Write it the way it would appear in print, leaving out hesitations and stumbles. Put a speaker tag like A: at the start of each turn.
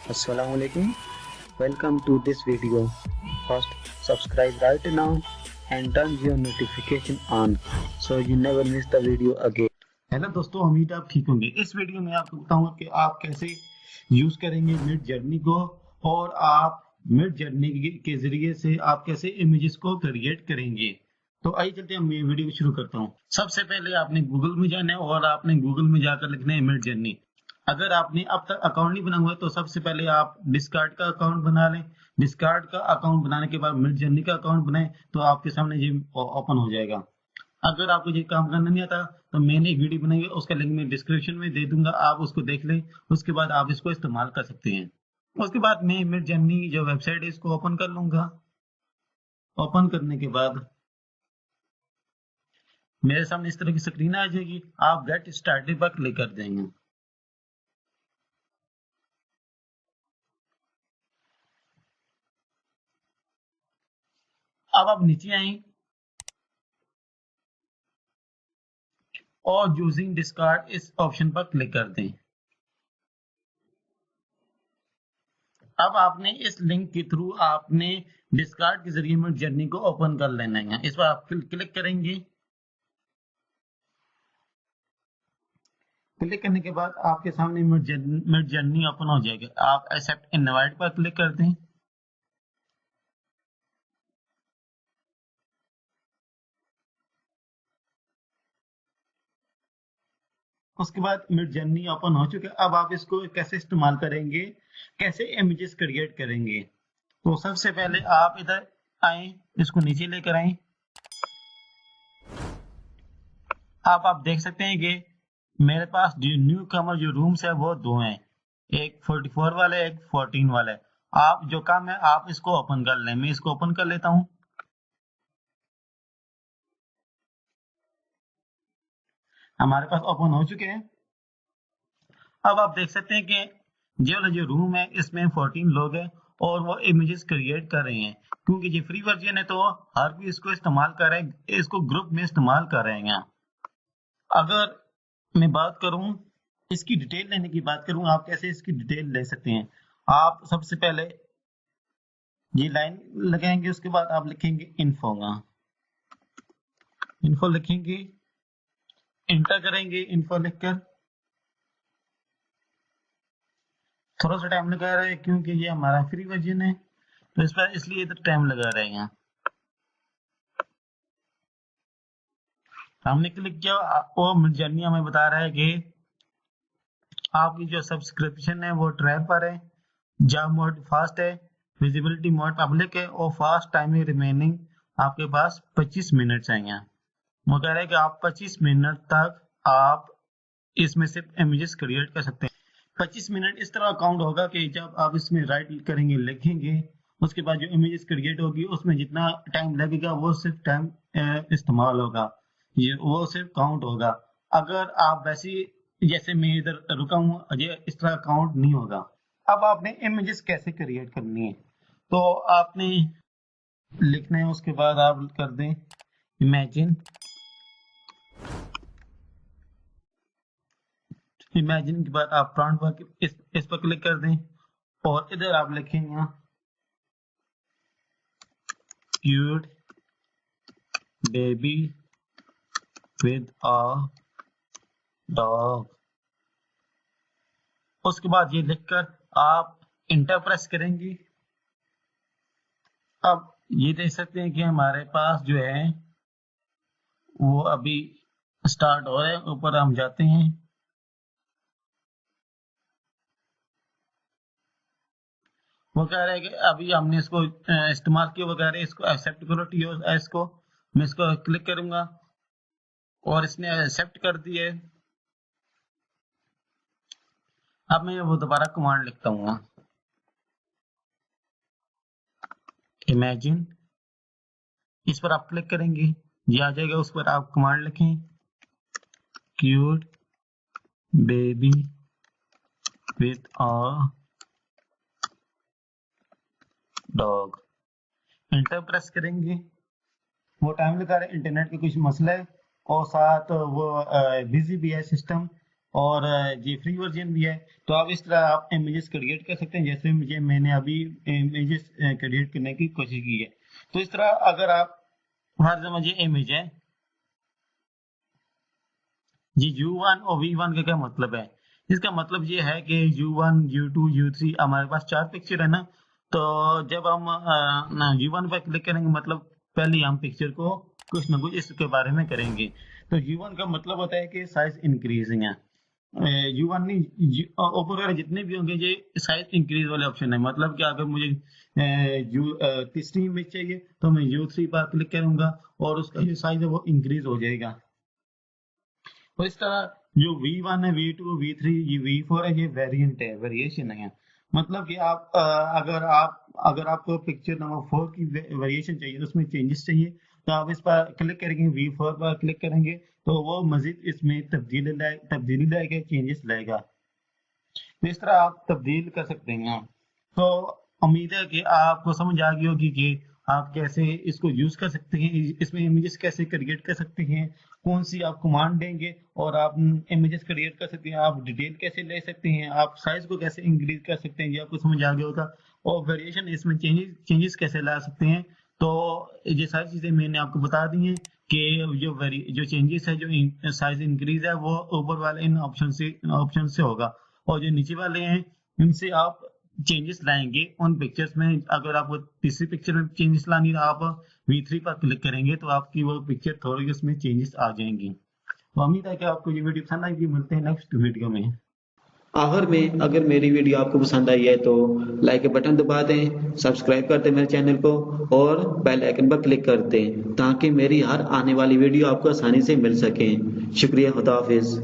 A: Assalamualaikum. Welcome to this video. First, subscribe right now and turn your notification on so you never miss the video again.
B: Hello दोस्तों, उम्मीद आप ठीक होंगे। इस video में आपको बताऊंगा कि आप कैसे यूज करेंगे मिड जर्नी को और आप मिड जर्नी के जरिए से आप कैसे इमेजेस को क्रिएट करेंगे। तो आइए चलते हैं, मैं वीडियो शुरू करता हूं। सबसे पहले आपने गूगल में जाना है और आपने गूगल में जाकर लिखना है मिड जर्नी। अगर आपने अब तक अकाउंट नहीं बना हुआ है तो सबसे पहले आप डिस्कार्ड का अकाउंट बना लें। डिस्कार्ड का अकाउंट बनाने के बाद मिड जर्नी का अकाउंट बनाएं तो आपके सामने ये ओपन हो जाएगा। अगर आपको ये काम करना नहीं आता तो मैंने एक वीडियो बनाई है, उसका लिंक मैं डिस्क्रिप्शन में दे दूंगा, आप उसको देख लें। उसके बाद आप इसको इस्तेमाल कर सकते हैं। उसके बाद मैं मिड जर्नी जो वेबसाइट है इसको ओपन कर लूंगा। ओपन करने के बाद मेरे सामने इस तरह की स्क्रीन आ जाएगी। आप गेट स्टार्टेड पर क्लिक कर देंगे। अब आप नीचे आए और यूजिंग डिस्कार्ड इस ऑप्शन पर क्लिक कर दें। अब आपने इस लिंक के थ्रू आपने डिस्कार्ड के जरिए मिड जर्नी को ओपन कर लेना है। इस पर आप क्लिक करेंगे। क्लिक करने के बाद आपके सामने मिड जर्नी ओपन हो जाएगी। आप एक्सेप्ट इनवाइट पर क्लिक कर दें। उसके बाद मिड जर्नी ओपन हो चुका है। अब आप इसको कैसे इस्तेमाल करेंगे, कैसे इमेजेस क्रिएट करेंगे। तो सबसे पहले आप इधर आए, इसको नीचे लेकर आए। अब आप देख सकते हैं कि मेरे पास जो न्यू कमर जो रूम्स है वो दो हैं, एक 44 वाला है, एक 14 वाला है। आप जो काम है आप इसको ओपन कर लें। मैं इसको ओपन कर लेता हूं। हमारे पास ओपन हो चुके हैं। अब आप देख सकते हैं कि ये वाला जो रूम है इसमें 14 लोग हैं और वो इमेजेस क्रिएट कर रहे हैं। क्योंकि ये फ्री वर्जन है तो हर कोई इसको इस्तेमाल कर रहे हैं, इसको ग्रुप में इस्तेमाल कर रहे हैं। अगर मैं बात करूं इसकी डिटेल लेने की बात करूं, आप कैसे इसकी डिटेल ले सकते हैं। आप सबसे पहले ये लाइन लगाएंगे, उसके बाद आप लिखेंगे इन्फो का। इन्फो लिखेंगे, इंटर करेंगे इन्फो लिखकर। थोड़ा सा टाइम लगा रहा है क्योंकि ये हमारा फ्री वर्जन है तो इस पर इसलिए इधर टाइम लगा रहे हैं। हमने क्लिक किया वो मिड जर्नी हमें बता रहा है कि आपकी जो सब्सक्रिप्शन है वो ट्रायल पर है, जॉब मोड फास्ट है, विजिबिलिटी मोड पब्लिक है और फास्ट टाइमिंग रिमेनिंग आपके पास 25 मिनट आएंगे। वो कह रहा है कि आप 25 मिनट तक आप इसमें से इमेजेस क्रिएट कर सकते हैं। 25 मिनट इस तरह काउंट होगा कि जब आप इसमें राइट करेंगे, लिखेंगे, उसके बाद जो इमेजेस क्रिएट होगी उसमें जितना टाइम लगेगा वो सिर्फ टाइम इस्तेमाल होगा, ये वो सिर्फ काउंट होगा। अगर आप वैसे जैसे मैं इधर रुका हूँ ये इस तरह काउंट नहीं होगा। अब आपने इमेजेस कैसे क्रिएट करनी है तो आपने लिखना है, उसके बाद आप कर दें इमेजिन। इमेजिन के बाद आप प्रॉम्प्ट पर इस पर क्लिक कर दें और इधर आप लिखेंगे cute baby with a dog. उसके बाद ये लिखकर आप इंटर प्रेस करेंगे। अब ये देख सकते हैं कि हमारे पास जो है वो अभी स्टार्ट हो रहा है। ऊपर हम जाते हैं, वो कह रहे हैं कि अभी हमने इसको इस्तेमाल किया, वो कह रहे हैं इसको एक्सेप्ट करो टीओएस को। मैं इसको क्लिक करूंगा और इसने एक्सेप्ट कर दिए। अब मैं वो दोबारा कमांड लिखता हूँ इमेजिन। इस पर आप क्लिक करेंगे, ये आ जाएगा। उस पर आप कमांड लिखें cute baby with a dog. Enter press करेंगे। वो टाइम लगा रहे, इंटरनेट का कुछ मसला है और साथ वो बिजी भी है सिस्टम और ये फ्री वर्जन भी है। तो आप इस तरह आप इमेजेस क्रिएट कर सकते हैं, जैसे मैंने अभी इमेजेस क्रिएट करने की कोशिश की है। तो इस तरह अगर आप हर समझिए इमेज है जी, U1 और V1 का क्या मतलब है? इसका मतलब ये है कि U1, U2, U3 हमारे पास 4 पिक्चर है ना। तो जब हम U1 पर क्लिक करेंगे मतलब पहले हम पिक्चर को कुछ ना कुछ इसके बारे में करेंगे। तो U1 का मतलब होता है कि साइज इंक्रीजिंग है। U1 नहीं, ऊपर वाले जितने भी होंगे ये साइज इंक्रीज वाले ऑप्शन है। मतलब कि अगर मुझे तीसरी इमेज चाहिए तो मैं U3 पर क्लिक करूंगा और उसका जो साइज है वो इंक्रीज हो जाएगा। तो इस तरह जो V1 है, V2, V3, ये V4 है, ये वेरिएंट है, वेरिएशन है। मतलब कि आप अगर आपको पिक्चर नंबर 4 की वेरिएशन चाहिए, उसमें चेंजेस चाहिए, तो आप इस पर क्लिक करेंगे, V4 पर क्लिक करेंगे तो वो मजीद इसमें तब्दीली लाएगा, चेंजेस लाएगा। तो इस तरह आप तब्दील कर सकते हैं। तो उम्मीद है कि आपको समझ आ गई होगी कि आप कैसे इसको यूज कर सकते हैं, इसमें इमेजेस कैसे क्रिएट कर सकते हैं, कौन सी आप कमांड देंगे और आप इमेजेस क्रिएट कर सकते हैं, आप डिटेल कैसे ले सकते हैं, आप साइज को कैसे इंक्रीज कर सकते हैं, ये आपको समझ आ गया होगा। और वेरिएशन इसमें चेंजेस कैसे ला सकते हैं। तो ये सारी चीजें मैंने आपको बता दी हैं कि जो चेंजेस है, जो साइज इंक्रीज है, वो ऊपर वाले इन ऑप्शन से होगा, और जो नीचे वाले हैं इनसे आप चेंजेस लाएंगे उन पिक्चर्स में। अगर आपको तीसरी पिक्चर में चेंजेस लानी है, आप V3 पर क्लिक करेंगे तो आपकी वो पिक्चर थोड़ी उसमें चेंजेस आ जाएंगी। तो उम्मीद है कि आपको ये वीडियो पसंद आएगी। मिलते हैं नेक्स्ट वीडियो में।
A: आखिर में अगर मेरी वीडियो आपको पसंद आई है तो लाइक के बटन दबा दें, सब्सक्राइब कर दें मेरे चैनल को और बेल आइकन पर क्लिक कर दें ताकि मेरी हर आने वाली वीडियो आपको आसानी से मिल सके। शुक्रिया, खुदा हाफिज।